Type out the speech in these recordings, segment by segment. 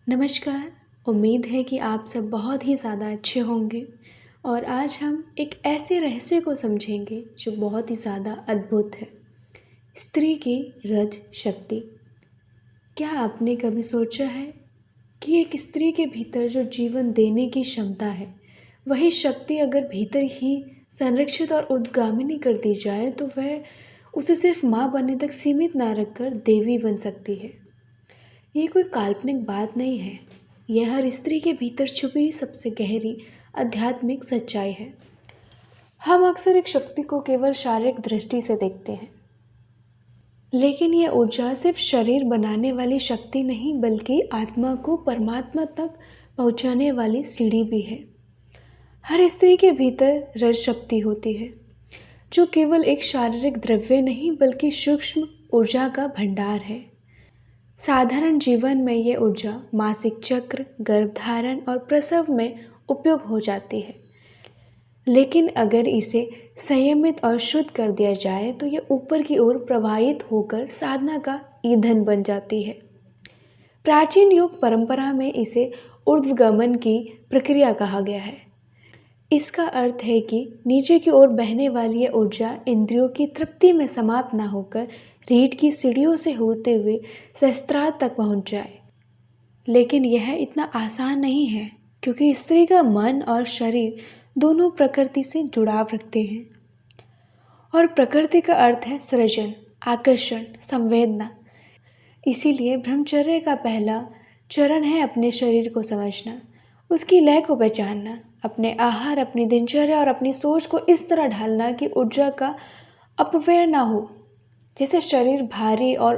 नमस्कार। उम्मीद है कि आप सब बहुत ही ज़्यादा अच्छे होंगे और आज हम एक ऐसे रहस्य को समझेंगे जो बहुत ही ज़्यादा अद्भुत है। स्त्री की रज शक्ति। क्या आपने कभी सोचा है कि एक स्त्री के भीतर जो जीवन देने की क्षमता है, वही शक्ति अगर भीतर ही संरक्षित और उद्गामिनी कर दी जाए तो वह उसे सिर्फ माँ बनने तक सीमित ना रखकर देवी बन सकती है। ये कोई काल्पनिक बात नहीं है। यह हर स्त्री के भीतर छुपी सबसे गहरी आध्यात्मिक सच्चाई है। हम अक्सर एक शक्ति को केवल शारीरिक दृष्टि से देखते हैं, लेकिन यह ऊर्जा सिर्फ शरीर बनाने वाली शक्ति नहीं बल्कि आत्मा को परमात्मा तक पहुंचाने वाली सीढ़ी भी है। हर स्त्री के भीतर रज शक्ति होती है, जो केवल एक शारीरिक द्रव्य नहीं बल्कि सूक्ष्म ऊर्जा का भंडार है। साधारण जीवन में ये ऊर्जा मासिक चक्र, गर्भधारण और प्रसव में उपयोग हो जाती है, लेकिन अगर इसे संयमित और शुद्ध कर दिया जाए तो ये ऊपर की ओर प्रवाहित होकर साधना का ईंधन बन जाती है। प्राचीन योग परंपरा में इसे ऊर्ध्वगमन की प्रक्रिया कहा गया है। इसका अर्थ है कि नीचे की ओर बहने वाली यह ऊर्जा इंद्रियों की तृप्ति में समाप्त न होकर रीढ़ की सीढ़ियों से होते हुए सहस्त्रार तक पहुंच जाए। लेकिन यह इतना आसान नहीं है, क्योंकि स्त्री का मन और शरीर दोनों प्रकृति से जुड़ाव रखते हैं। और प्रकृति का अर्थ है सृजन, आकर्षण, संवेदना। इसीलिए ब्रह्मचर्य का पहला चरण है अपने शरीर को समझना, उसकी लय को पहचानना, अपने आहार, अपनी दिनचर्या और अपनी सोच को इस तरह ढालना कि ऊर्जा का अपव्यय ना हो। जैसे शरीर भारी और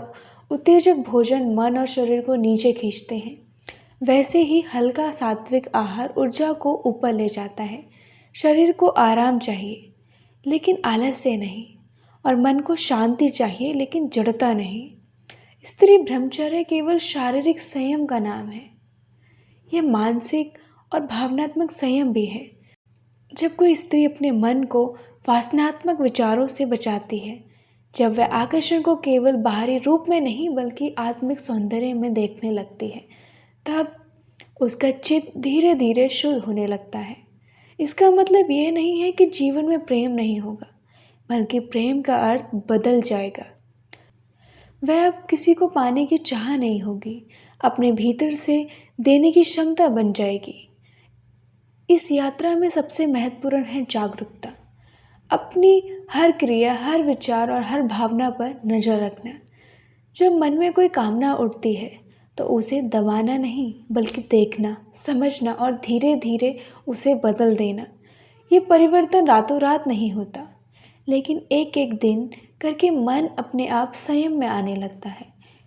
उत्तेजक भोजन मन और शरीर को नीचे खींचते हैं, वैसे ही हल्का सात्विक आहार ऊर्जा को ऊपर ले जाता है। शरीर को आराम चाहिए लेकिन आलस से नहीं, और मन को शांति चाहिए लेकिन जड़ता नहीं। स्त्री ब्रह्मचर्य केवल शारीरिक संयम का नाम है, यह मानसिक और भावनात्मक संयम भी है। जब कोई स्त्री अपने मन को वासनात्मक विचारों से बचाती है, जब वह आकर्षण को केवल बाहरी रूप में नहीं बल्कि आत्मिक सौंदर्य में देखने लगती है, तब उसका चित्त धीरे धीरे शुद्ध होने लगता है। इसका मतलब यह नहीं है कि जीवन में प्रेम नहीं होगा, बल्कि प्रेम का अर्थ बदल जाएगा। वह अब किसी को पाने की चाह नहीं होगी, अपने भीतर से देने की क्षमता बन जाएगी। इस यात्रा में सबसे महत्वपूर्ण है जागरूकता। अपनी हर क्रिया, हर विचार और हर भावना पर नज़र रखना। जब मन में कोई कामना उठती है तो उसे दबाना नहीं बल्कि देखना, समझना और धीरे धीरे उसे बदल देना। ये परिवर्तन रातों रात नहीं होता, लेकिन एक एक दिन करके मन अपने आप संयम में आने लगता है।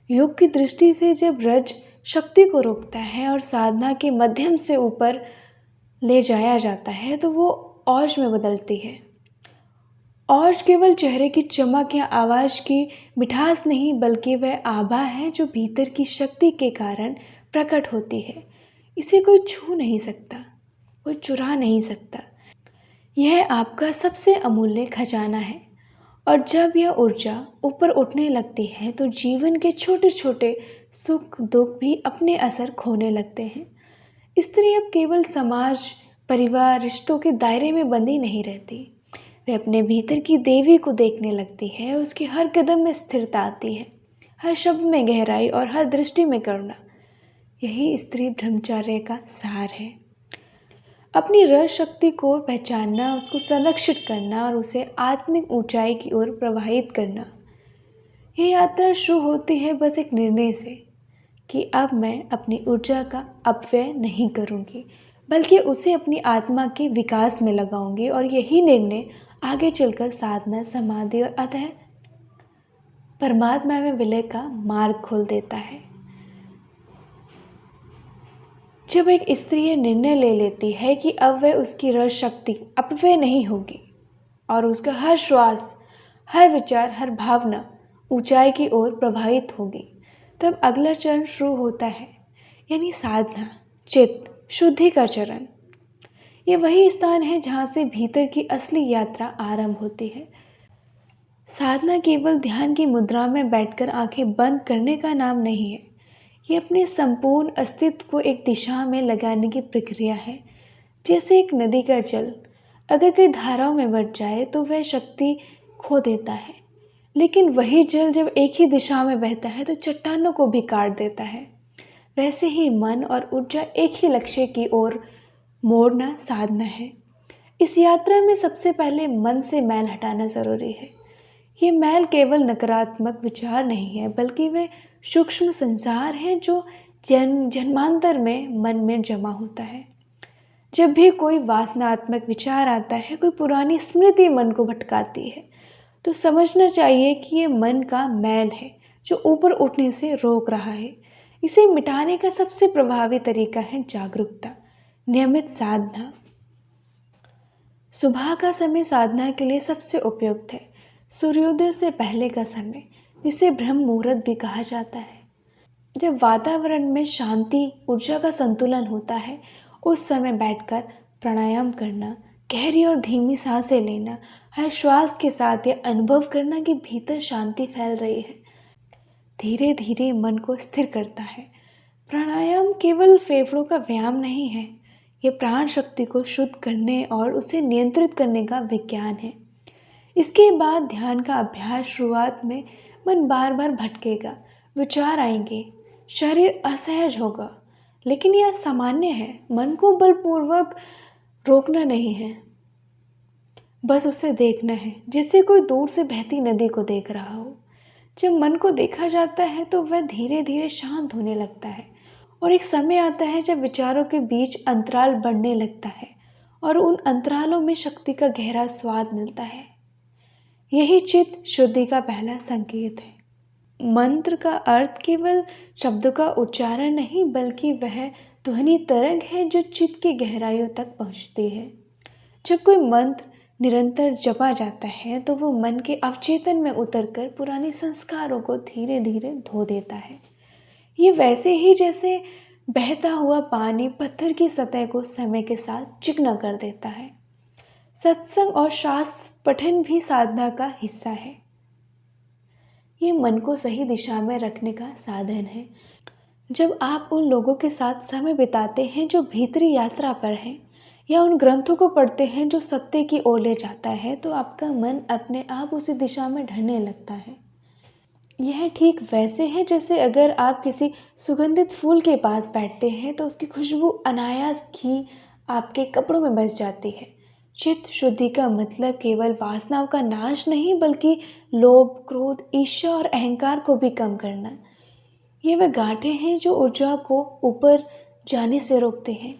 योग की दृष्टि से जब रज शक्ति को रोकता है और साधना के माध्यम से ऊपर ले जाया जाता है तो वो औज में बदलती है। औज केवल चेहरे की चमक या आवाज़ की मिठास नहीं बल्कि वह आभा है जो भीतर की शक्ति के कारण प्रकट होती है। इसे कोई छू नहीं सकता, कोई चुरा नहीं सकता। यह आपका सबसे अमूल्य खजाना है। और जब यह ऊर्जा ऊपर उठने लगती है तो जीवन के छोटे छोटे सुख दुख भी अपने असर खोने लगते हैं। स्त्री अब केवल समाज, परिवार, रिश्तों के दायरे में बंधी नहीं रहती। वे अपने भीतर की देवी को देखने लगती है। उसके हर कदम में स्थिरता आती है, हर शब्द में गहराई और हर दृष्टि में करुणा। यही स्त्री ब्रह्मचर्य का सार है। अपनी रस शक्ति को पहचानना, उसको संरक्षित करना और उसे आत्मिक ऊंचाई की ओर प्रवाहित करना। यह यात्रा शुरू होती है बस एक निर्णय से कि अब मैं अपनी ऊर्जा का अपव्यय नहीं करूंगी, बल्कि उसे अपनी आत्मा के विकास में लगाऊंगी। और यही निर्णय आगे चलकर साधना, समाधि और अतः परमात्मा में विलय का मार्ग खोल देता है। जब एक स्त्री यह निर्णय ले लेती है कि अब वह उसकी रस शक्ति अपव्यय नहीं होगी और उसका हर श्वास, हर विचार, हर भावना ऊंचाई की ओर प्रवाहित होगी, तब अगला चरण शुरू होता है, यानी साधना, चित्त शुद्धि का चरण। ये वही स्थान है जहाँ से भीतर की असली यात्रा आरंभ होती है। साधना केवल ध्यान की मुद्रा में बैठकर आंखें बंद करने का नाम नहीं है। ये अपने संपूर्ण अस्तित्व को एक दिशा में लगाने की प्रक्रिया है। जैसे एक नदी का जल अगर कई धाराओं में बट जाए तो वह शक्ति खो देता है, लेकिन वही जल जब एक ही दिशा में बहता है तो चट्टानों को भी काट देता है। वैसे ही मन और ऊर्जा एक ही लक्ष्य की ओर मोड़ना साधना है। इस यात्रा में सबसे पहले मन से मैल हटाना ज़रूरी है। ये मैल केवल नकारात्मक विचार नहीं है, बल्कि वे सूक्ष्म संसार हैं जो जन्मांतर में मन में जमा होता है। जब भी कोई वासनात्मक विचार आता है, कोई पुरानी स्मृति मन को भटकाती है, तो समझना चाहिए कि ये मन का मैल है जो ऊपर उठने से रोक रहा है। इसे मिटाने का सबसे प्रभावी तरीका है जागरूकता, नियमित साधना। सुबह का समय साधना के लिए सबसे उपयुक्त है। सूर्योदय से पहले का समय, जिसे ब्रह्म मुहूर्त भी कहा जाता है, जब वातावरण में शांति, ऊर्जा का संतुलन होता है, उस समय बैठकर प्राणायाम करना, गहरी और धीमी सांसें लेना, हर श्वास के साथ ये अनुभव करना कि भीतर शांति फैल रही है, धीरे धीरे मन को स्थिर करता है। प्राणायाम केवल फेफड़ों का व्यायाम नहीं है, ये प्राण शक्ति को शुद्ध करने और उसे नियंत्रित करने का विज्ञान है। इसके बाद ध्यान का अभ्यास। शुरुआत में मन बार बार भटकेगा, विचार आएंगे, शरीर असहज होगा, लेकिन यह सामान्य है। मन को बलपूर्वक रोकना नहीं है, बस उसे देखना है, जैसे कोई दूर से बहती नदी को देख रहा हो। जब मन को देखा जाता है तो वह धीरे धीरे शांत होने लगता है और एक समय आता है जब विचारों के बीच अंतराल बढ़ने लगता है और उन अंतरालों में शक्ति का गहरा स्वाद मिलता है। यही चित्त शुद्धि का पहला संकेत है। मंत्र का अर्थ केवल शब्दों का उच्चारण नहीं, बल्कि वह ध्वनि तरंग है जो चित्त की गहराइयों तक पहुंचती है। जब कोई मंत्र निरंतर जपा जाता है तो वो मन के अवचेतन में उतरकर पुराने संस्कारों को धीरे धीरे धो देता है। ये वैसे ही जैसे बहता हुआ पानी पत्थर की सतह को समय के साथ चिकना कर देता है। सत्संग और शास्त्र पठन भी साधना का हिस्सा है। ये मन को सही दिशा में रखने का साधन है। जब आप उन लोगों के साथ समय बिताते हैं जो भीतरी यात्रा पर हैं, या उन ग्रंथों को पढ़ते हैं जो सत्य की ओर ले जाता है, तो आपका मन अपने आप उसी दिशा में ढलने लगता है। यह ठीक वैसे है जैसे अगर आप किसी सुगंधित फूल के पास बैठते हैं तो उसकी खुशबू अनायास ही आपके कपड़ों में बस जाती है। चित्त शुद्धि का मतलब केवल वासनाओं का नाश नहीं, बल्कि लोभ, क्रोध, ईर्ष्या और अहंकार को भी कम करना। ये वे गांठें हैं जो ऊर्जा को ऊपर जाने से रोकते हैं।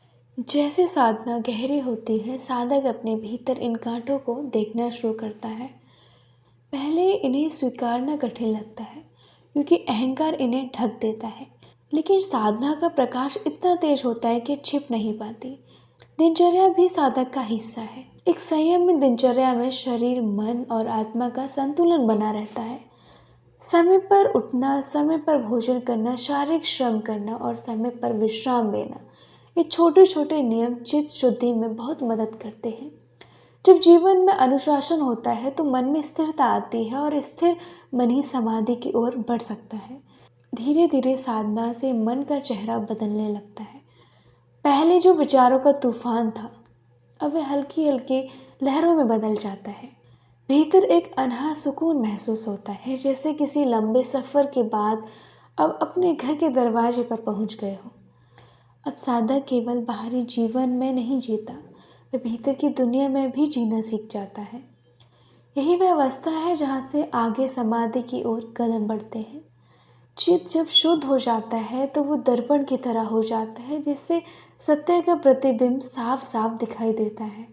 जैसे साधना गहरी होती है, साधक अपने भीतर इन गांठों को देखना शुरू करता है। पहले इन्हें स्वीकारना कठिन लगता है क्योंकि अहंकार इन्हें ढक देता है, लेकिन साधना का प्रकाश इतना तेज होता है कि छिप नहीं पाती। दिनचर्या भी साधक का हिस्सा है। एक संयमित दिनचर्या में शरीर, मन और आत्मा का संतुलन बना रहता है। समय पर उठना, समय पर भोजन करना, शारीरिक श्रम करना और समय पर विश्राम लेना, ये छोटे छोटे नियम चित्त शुद्धि में बहुत मदद करते हैं। जब जीवन में अनुशासन होता है तो मन में स्थिरता आती है और स्थिर मन ही समाधि की ओर बढ़ सकता है। धीरे धीरे साधना से मन का चेहरा बदलने लगता है। पहले जो विचारों का तूफान था, अब वह हल्की हल्की लहरों में बदल जाता है। भीतर एक अनहा सुकून महसूस होता है, जैसे किसी लंबे सफ़र के बाद अब अपने घर के दरवाजे पर पहुंच गए हो। अब साधक केवल बाहरी जीवन में नहीं जीता, वह भीतर की दुनिया में भी जीना सीख जाता है। यही वह अवस्था है जहाँ से आगे समाधि की ओर कदम बढ़ते हैं। चित्त जब शुद्ध हो जाता है तो वो दर्पण की तरह हो जाता है, जिससे सत्य का प्रतिबिंब साफ साफ दिखाई देता है।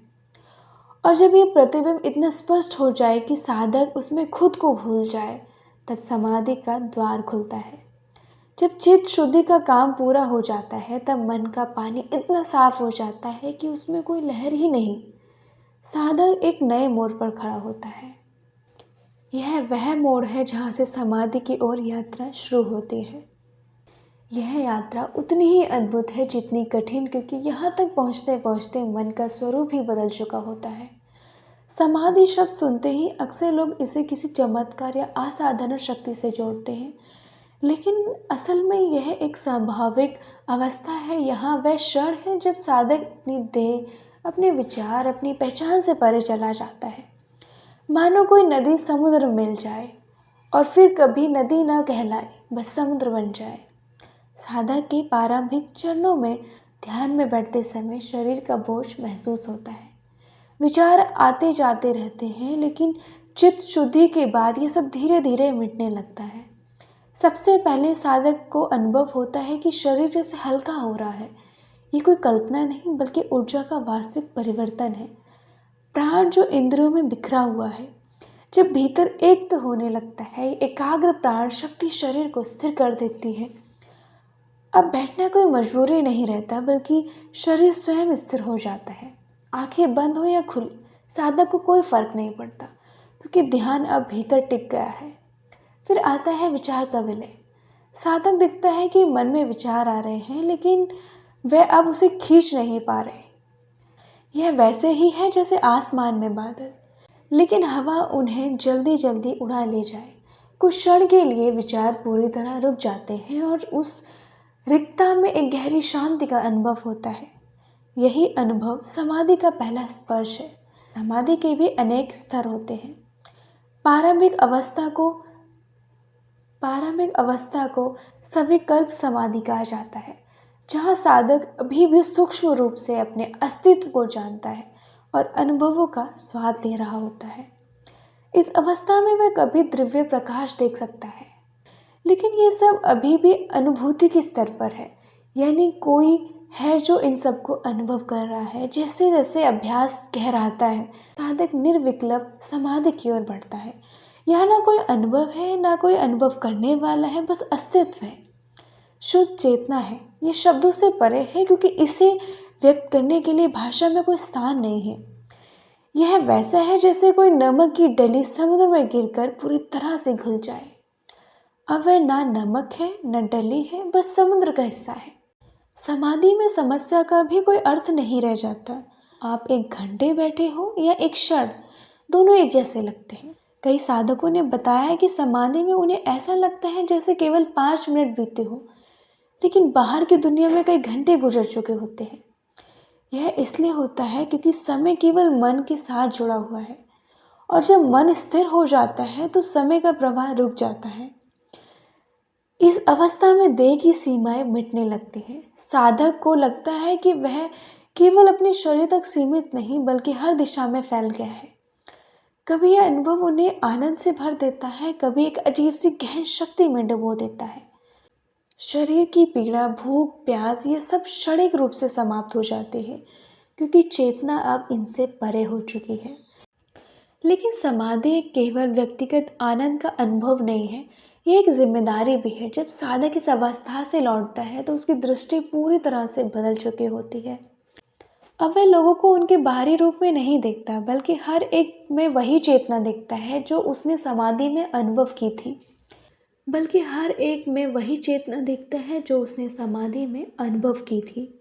और जब ये प्रतिबिंब इतना स्पष्ट हो जाए कि साधक उसमें खुद को भूल जाए, तब समाधि का द्वार खुलता है। जब चित्त शुद्धि का काम पूरा हो जाता है, तब मन का पानी इतना साफ हो जाता है कि उसमें कोई लहर ही नहीं। साधक एक नए मोड़ पर खड़ा होता है। यह वह मोड़ है जहाँ से समाधि की ओर यात्रा शुरू होती है। यह यात्रा उतनी ही अद्भुत है जितनी कठिन, क्योंकि यहाँ तक पहुँचते पहुँचते मन का स्वरूप ही बदल चुका होता है। समाधि शब्द सुनते ही अक्सर लोग इसे किसी चमत्कार या असाधारण शक्ति से जोड़ते हैं, लेकिन असल में यह एक स्वाभाविक अवस्था है। यहाँ वह क्षण है जब साधक अपनी देह, अपने विचार, अपनी पहचान से परे चला जाता है। मानो कोई नदी समुद्र में मिल जाए और फिर कभी नदी न कहलाए, बस समुद्र बन जाए। साधक के प्रारंभिक चरणों में ध्यान में बैठते समय शरीर का बोझ महसूस होता है। विचार आते जाते रहते हैं, लेकिन चित्त शुद्धि के बाद ये सब धीरे धीरे मिटने लगता है। सबसे पहले साधक को अनुभव होता है कि शरीर जैसे हल्का हो रहा है। ये कोई कल्पना नहीं, बल्कि ऊर्जा का वास्तविक परिवर्तन है। प्राण जो इंद्रियों में बिखरा हुआ है, जब भीतर एक होने लगता है, एकाग्र प्राण शक्ति शरीर को स्थिर कर देती है। अब बैठना कोई मजबूरी नहीं रहता, बल्कि शरीर स्वयं स्थिर हो जाता है। आंखें बंद हो या खुली, साधक को कोई फर्क नहीं पड़ता, क्योंकि ध्यान अब भीतर टिक गया है। फिर आता है विचार का विलय। साधक दिखता है कि मन में विचार आ रहे हैं, लेकिन वह अब उसे खींच नहीं पा रहे। यह वैसे ही है जैसे आसमान में बादल, लेकिन हवा उन्हें जल्दी जल्दी उड़ा ले जाए। कुछ क्षण के लिए विचार पूरी तरह रुक जाते हैं और उस रिक्तता में एक गहरी शांति का अनुभव होता है। यही अनुभव समाधि का पहला स्पर्श है। समाधि के भी अनेक स्तर होते हैं। प्रारंभिक अवस्था को सविकल्प समाधि कहा जाता है, जहाँ साधक अभी भी सूक्ष्म रूप से अपने अस्तित्व को जानता है और अनुभवों का स्वाद ले रहा होता है। इस अवस्था में वह कभी दिव्य प्रकाश देख सकता है, लेकिन ये सब अभी भी अनुभूति के स्तर पर है। यानी कोई है जो इन सबको अनुभव कर रहा है। जैसे जैसे अभ्यास गहराता है, साधक निर्विकल्प समाधि की ओर बढ़ता है। यहाँ ना कोई अनुभव है, ना कोई अनुभव करने वाला है, बस अस्तित्व है। शुद्ध चेतना है। ये शब्दों से परे है, क्योंकि इसे व्यक्त करने के लिए भाषा में कोई स्थान नहीं है। यह वैसा है जैसे कोई नमक की डली समुद्र में गिरकर पूरी तरह से घुल जाए। अब वह ना नमक है, न डली है, बस समुद्र का हिस्सा है। समाधि में समस्या का भी कोई अर्थ नहीं रह जाता। आप 1 घंटे बैठे हो या एक क्षण, दोनों एक जैसे लगते हैं। कई साधकों ने बताया है कि समाधि में उन्हें ऐसा लगता है जैसे केवल 5 मिनट बीते हो, लेकिन बाहर की दुनिया में कई घंटे गुजर चुके होते हैं। यह इसलिए होता है क्योंकि समय केवल मन के साथ जुड़ा हुआ है, और जब मन स्थिर हो जाता है तो समय का प्रवाह रुक जाता है। इस अवस्था में देह की सीमाएं मिटने लगती हैं। साधक को लगता है कि वह केवल अपने शरीर तक सीमित नहीं, बल्कि हर दिशा में फैल गया है। कभी यह अनुभव उन्हें आनंद से भर देता है, कभी एक अजीब सी गहन शक्ति में डुबो देता है। शरीर की पीड़ा, भूख, प्यास, ये सब क्षणिक रूप से समाप्त हो जाती है, क्योंकि चेतना अब इनसे परे हो चुकी है। लेकिन समाधि केवल व्यक्तिगत आनंद का अनुभव नहीं है, ये एक जिम्मेदारी भी है। जब साधक इस अवस्था से लौटता है तो उसकी दृष्टि पूरी तरह से बदल चुकी होती है। अब वह लोगों को उनके बाहरी रूप में नहीं देखता, बल्कि हर एक में वही चेतना दिखता है जो उसने समाधि में अनुभव की थी।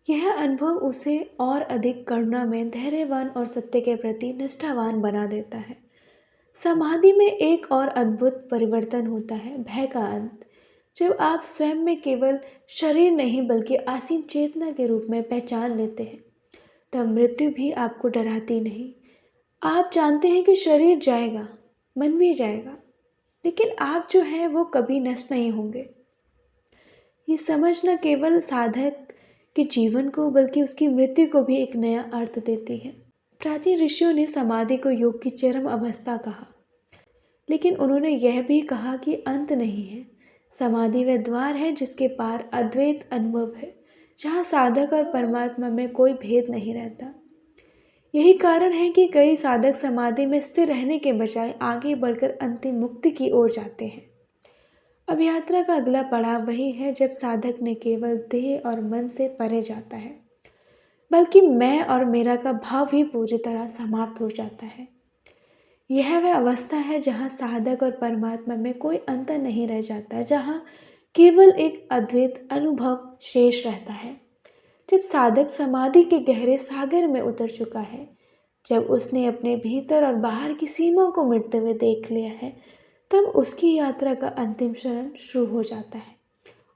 यह अनुभव उसे और अधिक करुणा में धैर्यवान और सत्य के प्रति निष्ठावान बना देता है। समाधि में एक और अद्भुत परिवर्तन होता है, भय का अंत। जब आप स्वयं में केवल शरीर नहीं, बल्कि असीम चेतना के रूप में पहचान लेते हैं, तब मृत्यु भी आपको डराती नहीं। आप जानते हैं कि शरीर जाएगा, मन भी जाएगा, लेकिन आप जो हैं वो कभी नष्ट नहीं होंगे। ये समझ न केवल साधक के जीवन को, बल्कि उसकी मृत्यु को भी एक नया अर्थ देती है। प्राचीन ऋषियों ने समाधि को योग की चरम अवस्था कहा, लेकिन उन्होंने यह भी कहा कि अंत नहीं है। समाधि वह द्वार है जिसके पार अद्वैत अनुभव है, जहाँ साधक और परमात्मा में कोई भेद नहीं रहता। यही कारण है कि कई साधक समाधि में स्थिर रहने के बजाय आगे बढ़कर अंतिम मुक्ति की ओर जाते हैं। अब यात्रा का अगला पड़ाव वही है जब साधक ने केवल देह और मन से परे जाता है, बल्कि मैं और मेरा का भाव ही पूरी तरह समाप्त हो जाता है। यह वह अवस्था है जहाँ साधक और परमात्मा में कोई अंतर नहीं रह जाता, जहाँ केवल एक अद्वैत अनुभव शेष रहता है। जब साधक समाधि के गहरे सागर में उतर चुका है, जब उसने अपने भीतर और बाहर की सीमा को मिटते हुए देख लिया है, तब उसकी यात्रा का अंतिम चरण शुरू हो जाता है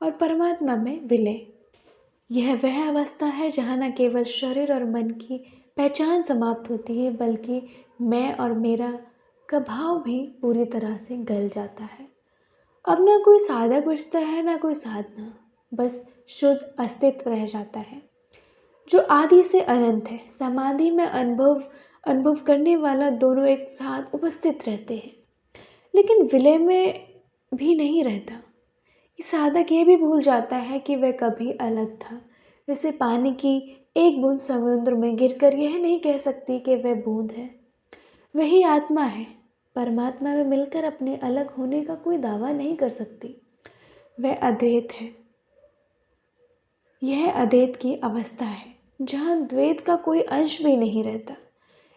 और परमात्मा में विलय। यह वह अवस्था है जहाँ न केवल शरीर और मन की पहचान समाप्त होती है, बल्कि मैं और मेरा का भाव भी पूरी तरह से गल जाता है। अब ना कोई साधक बचता है, ना कोई साधना, बस शुद्ध अस्तित्व रह जाता है जो आदि से अनंत है। समाधि में अनुभव अनुभव करने वाला दोनों एक साथ उपस्थित रहते हैं, लेकिन विलय में भी नहीं रहता। ये साधक ये भी भूल जाता है कि वह कभी अलग था। जैसे पानी की एक बूंद समुद्र में गिरकर यह नहीं कह सकती कि वह बूंद है। वही आत्मा है, परमात्मा में मिलकर अपने अलग होने का कोई दावा नहीं कर सकती। वह अद्वैत है। यह अद्वैत की अवस्था है जहाँ द्वैत का कोई अंश भी नहीं रहता।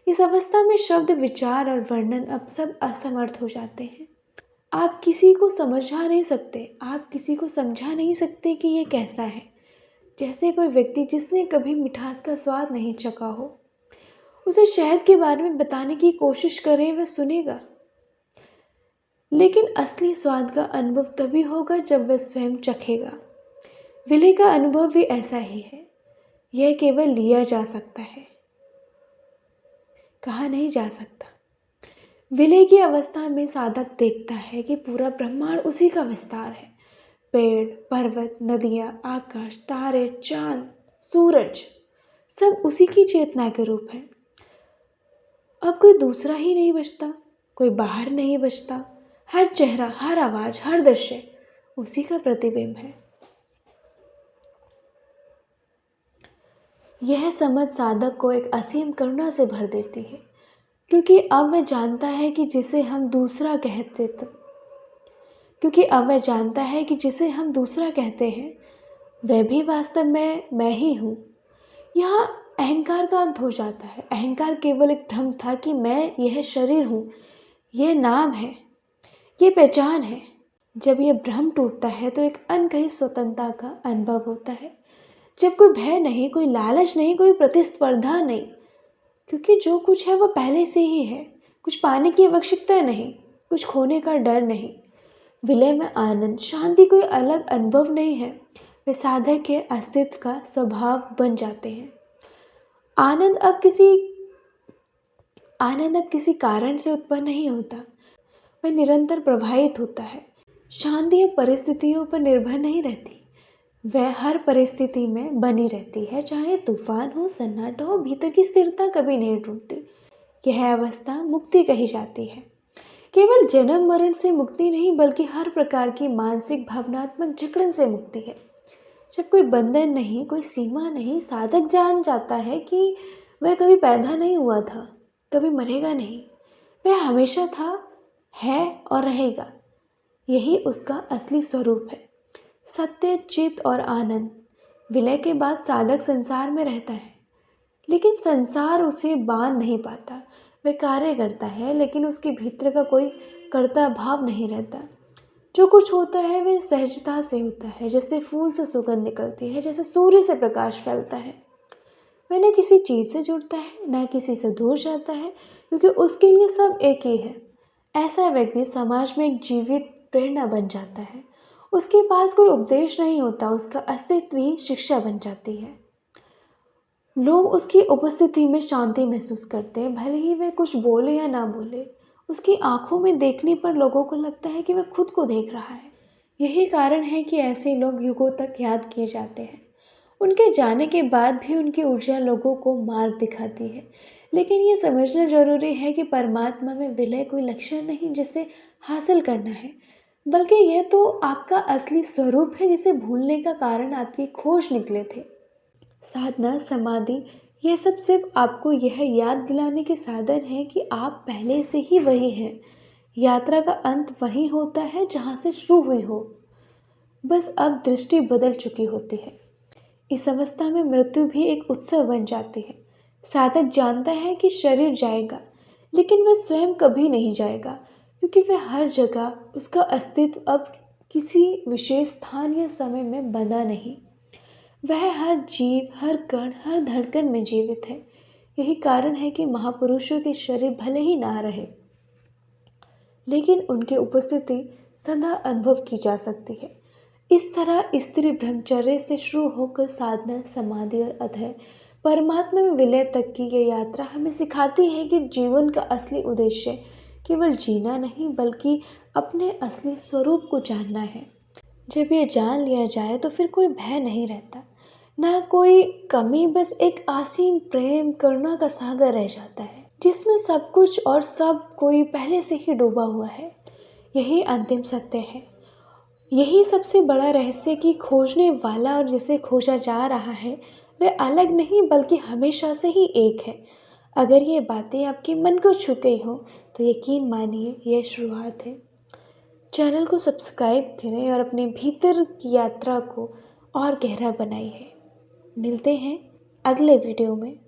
इस अवस्था में शब्द, विचार और वर्णन अब सब असमर्थ हो जाते हैं। आप किसी को समझा नहीं सकते, आप किसी को समझा नहीं सकते कि ये कैसा है। जैसे कोई व्यक्ति जिसने कभी मिठास का स्वाद नहीं चखा हो, उसे शहद के बारे में बताने की कोशिश करें, वह सुनेगा, लेकिन असली स्वाद का अनुभव तभी होगा जब वह स्वयं चखेगा। विलय का अनुभव भी ऐसा ही है। यह केवल लिया जा सकता है, कहा नहीं जा सकता। विलय की अवस्था में साधक देखता है कि पूरा ब्रह्मांड उसी का विस्तार है। पेड़, पर्वत, नदियाँ, आकाश, तारे, चांद, सूरज, सब उसी की चेतना के रूप हैं। अब कोई दूसरा ही नहीं बचता, कोई बाहर नहीं बचता। हर चेहरा, हर आवाज, हर दृश्य उसी का प्रतिबिंब है। यह समझ साधक को एक असीम करुणा से भर देती है, क्योंकि अब वह जानता है कि जिसे हम दूसरा कहते हैं वह भी वास्तव में मैं ही हूँ। यहाँ अहंकार का अंत हो जाता है। अहंकार केवल एक भ्रम था कि मैं यह शरीर हूँ, यह नाम है, ये पहचान है। जब यह भ्रम टूटता है तो एक अनकही स्वतंत्रता का अनुभव होता है। जब कोई भय नहीं, कोई लालच नहीं, कोई प्रतिस्पर्धा नहीं, क्योंकि जो कुछ है वह पहले से ही है। कुछ पाने की आवश्यकता नहीं, कुछ खोने का डर नहीं। विलय में आनंद, शांति कोई अलग अनुभव नहीं है, वे साधक के अस्तित्व का स्वभाव बन जाते हैं। आनंद अब किसी कारण से उत्पन्न नहीं होता, वह निरंतर प्रवाहित होता है। शांति अब परिस्थितियों पर निर्भर नहीं रहती, वह हर परिस्थिति में बनी रहती है। चाहे तूफान हो, सन्नाटा हो, भीतर की स्थिरता कभी नहीं टूटती। यह अवस्था मुक्ति कही जाती है। केवल जन्म मरण से मुक्ति नहीं, बल्कि हर प्रकार की मानसिक भावनात्मक जकड़न से मुक्ति है। जब कोई बंधन नहीं, कोई सीमा नहीं, साधक जान जाता है कि वह कभी पैदा नहीं हुआ था, कभी मरेगा नहीं, वह हमेशा था, है और रहेगा। यही उसका असली स्वरूप है, सत्य, चित और आनंद। विलय के बाद साधक संसार में रहता है, लेकिन संसार उसे बांध नहीं पाता। वह कार्य करता है, लेकिन उसके भीतर का कोई कर्ता भाव नहीं रहता। जो कुछ होता है वह सहजता से होता है, जैसे फूल से सुगंध निकलती है, जैसे सूर्य से प्रकाश फैलता है। वह न किसी चीज़ से जुड़ता है, न किसी से दूर जाता है, क्योंकि उसके लिए सब एक ही है। ऐसा व्यक्ति समाज में एक जीवित प्रेरणा बन जाता है। उसके पास कोई उपदेश नहीं होता, उसका अस्तित्व ही शिक्षा बन जाती है। लोग उसकी उपस्थिति में शांति महसूस करते हैं, भले ही वह कुछ बोले या ना बोले। उसकी आंखों में देखने पर लोगों को लगता है कि वह खुद को देख रहा है। यही कारण है कि ऐसे लोग युगों तक याद किए जाते हैं। उनके जाने के बाद भी उनकी ऊर्जा लोगों को मार्ग दिखाती है। लेकिन ये समझना जरूरी है कि परमात्मा में विलय कोई लक्षण नहीं जिसे हासिल करना है, बल्कि यह तो आपका असली स्वरूप है, जिसे भूलने का कारण आपकी खोज निकले थे। साधना, समाधि, यह सब सिर्फ आपको यह याद दिलाने के साधन है कि आप पहले से ही वही हैं। यात्रा का अंत वहीं होता है जहाँ से शुरू हुई हो, बस अब दृष्टि बदल चुकी होती है। इस अवस्था में मृत्यु भी एक उत्सव बन जाती है। साधक जानता है कि शरीर जाएगा, लेकिन वह स्वयं कभी नहीं जाएगा, क्योंकि वह हर जगह, उसका अस्तित्व अब किसी विशेष स्थान या समय में बंधा नहीं। वह हर जीव, हर कण, हर धड़कन में जीवित है। यही कारण है कि महापुरुषों के शरीर भले ही ना रहे, लेकिन उनकी उपस्थिति सदा अनुभव की जा सकती है। इस तरह स्त्री ब्रह्मचर्य से शुरू होकर साधना, समाधि और अधय परमात्मा में विलय तक की ये यात्रा हमें सिखाती है कि जीवन का असली उद्देश्य केवल जीना नहीं बल्कि अपने असली स्वरूप को जानना है। जब ये जान लिया जाए तो फिर कोई भय नहीं रहता, ना कोई कमी, बस एक असीम प्रेम करुणा का सागर रह जाता है जिसमें सब कुछ और सब कोई पहले से ही डूबा हुआ है। यही अंतिम सत्य है, यही सबसे बड़ा रहस्य कि खोजने वाला और जिसे खोजा जा रहा है वह अलग नहीं बल्कि हमेशा से ही एक है। अगर ये बातें आपके मन को छू गई हो तो यकीन मानिए यह शुरुआत है। चैनल को सब्सक्राइब करें और अपने भीतर की यात्रा को और गहरा बनाइए। मिलते हैं अगले वीडियो में।